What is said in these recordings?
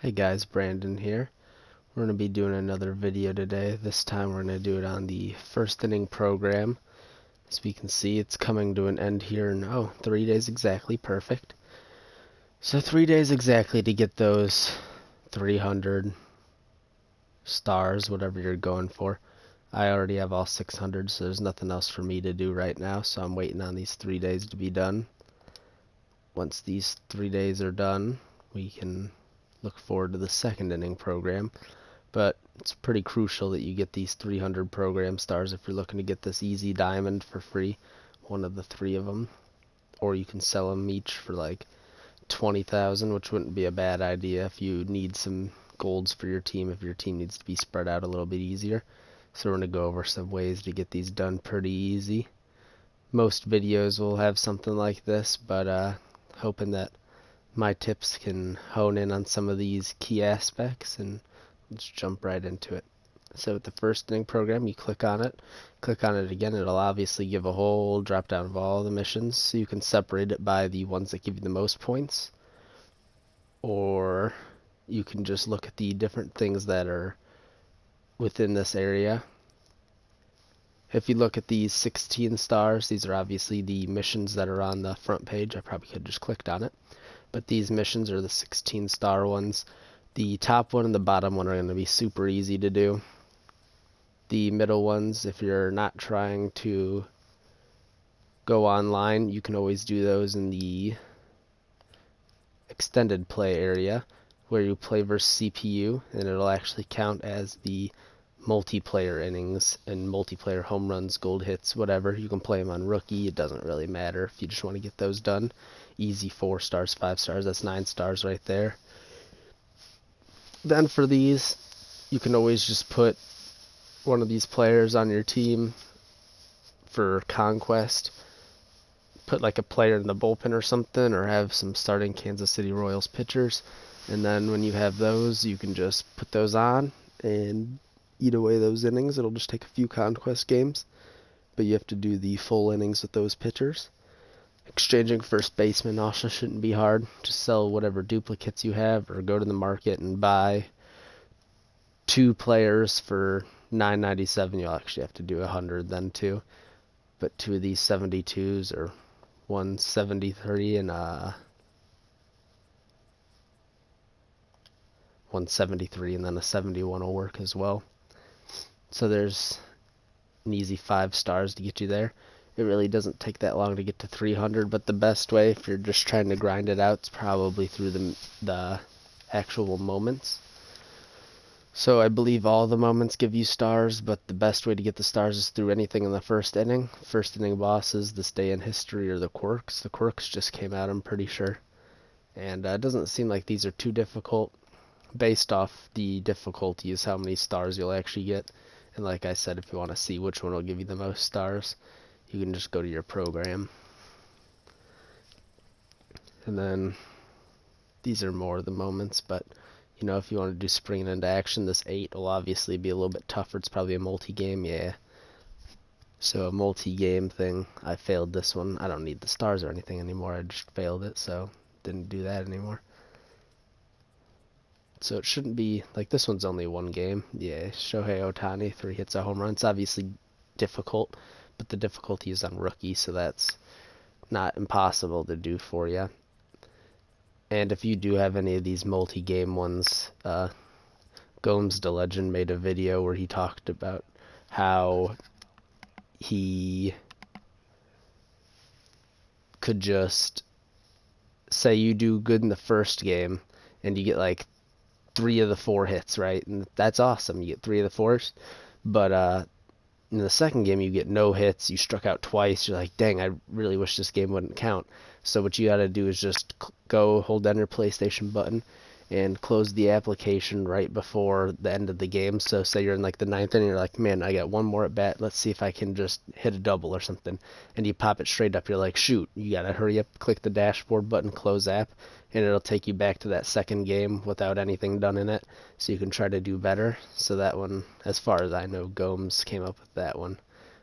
Hey guys, Brandon here. We're going to be doing another video today. This time we're going to do it on the first inning program. As we can see, it's coming to an end here in 3 days exactly. Perfect. So 3 days exactly to get those 300 stars, whatever you're going for. I already have all 600, so there's nothing else for me to do right now, so I'm waiting on these 3 days to be done. Once these 3 days are done, we can look forward to the second inning program. But it's pretty crucial that you get these 300 program stars if you're looking to get this easy diamond for free, one of the 3 of them. Or you can sell them each for like 20,000, which wouldn't be a bad idea if you need some golds for your team, if your team needs to be spread out a little bit easier. So we're going to go over some ways to get these done pretty easy. Most videos will have something like this, but hoping that my tips can hone in on some of these key aspects, and let's jump right into it. So with the first inning program, you click on it again, it'll obviously give a whole drop down of all the missions, so you can separate it by the ones that give you the most points, or you can just look at the different things that are within this area. If you look at these 16 stars, these are obviously the missions that are on the front page. I probably could have just clicked on it. But these missions are the 16 star ones. The top one and the bottom one are going to be super easy to do. The middle ones, if you're not trying to go online, you can always do those in the extended play area where you play versus CPU, and it'll actually count as the multiplayer innings and multiplayer home runs, gold hits, whatever. You can play them on rookie, it doesn't really matter if you just want to get those done. Easy 4 stars, 5 stars, that's 9 stars right there. Then for these, you can always just put one of these players on your team for conquest. Put like a player in the bullpen or something, or have some starting Kansas City Royals pitchers, and then when you have those, you can just put those on and eat away those innings. It'll just take a few conquest games, but you have to do the full innings with those pitchers. Exchanging first baseman also shouldn't be hard. Just sell whatever duplicates you have, or go to the market and buy 2 players for $9.97. You'll actually have to do 100 then too, but 2 of these 72s, or 173 and 173, and then a 71 will work as well. So there's an easy 5 stars to get you there. It really doesn't take that long to get to 300, but the best way, if you're just trying to grind it out, is probably through the actual moments. So I believe all the moments give you stars, but the best way to get the stars is through anything in the first inning. First inning bosses, this day in history, or the quirks. The quirks just came out, I'm pretty sure. And it doesn't seem like these are too difficult. Based off the difficulty is how many stars you'll actually get. And like I said, if you want to see which one will give you the most stars, you can just go to your program. And then these are more of the moments, but you know, if you want to do springing into action, this 8 will obviously be a little bit tougher. It's probably a multi-game, yeah. So a multi-game thing, I failed this one. I don't need the stars or anything anymore, I just failed it, so didn't do that anymore. So it shouldn't be, like, this one's only 1 game. Yeah, Shohei Ohtani, 3 hits, a home run. It's obviously difficult, but the difficulty is on rookie, so that's not impossible to do for you. And if you do have any of these multi-game ones, Gomes the Legend made a video where he talked about how he could just say you do good in the first game and you get like 3 of the 4 hits, right? And that's awesome. You get 3 of the 4s, but in the second game you get no hits, you struck out twice, you're like, dang, I really wish this game wouldn't count. So what you gotta do is just go hold down your PlayStation button and close the application right before the end of the game. So say you're in like the 9th inning, you're like, man, I got 1 more at bat, let's see if I can just hit a double or something, and you pop it straight up. You're like, shoot, you gotta hurry up, click the dashboard button, close app, and it'll take you back to that second game without anything done in it, so you can try to do better. So that one, as far as I know, Gomes came up with that one.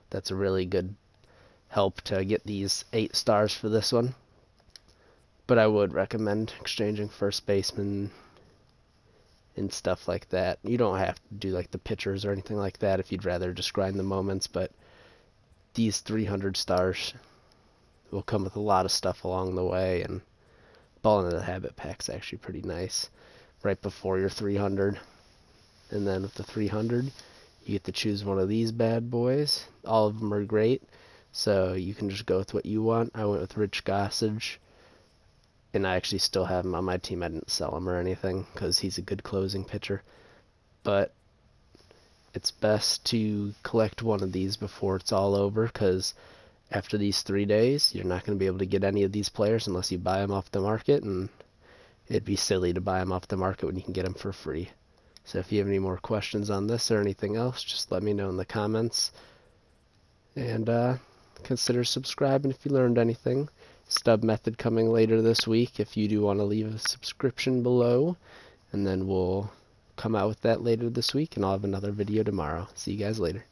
That's a really good help to get these 8 stars for this one. But I would recommend exchanging first baseman and stuff like that. You don't have to do like the pitchers or anything like that if you'd rather just grind the moments, but these 300 stars will come with a lot of stuff along the way, and Ball into the Habit pack's actually pretty nice right before your 300. And then with the 300, you get to choose one of these bad boys. All of them are great, so you can just go with what you want. I went with Rich Gossage, and I actually still have him on my team. I didn't sell him or anything because he's a good closing pitcher. But it's best to collect one of these before it's all over, because after these 3 days, you're not going to be able to get any of these players unless you buy them off the market, and it'd be silly to buy them off the market when you can get them for free. So if you have any more questions on this or anything else, just let me know in the comments. And consider subscribing if you learned anything. Stub method coming later this week if you do want to leave a subscription below. And then we'll come out with that later this week, and I'll have another video tomorrow. See you guys later.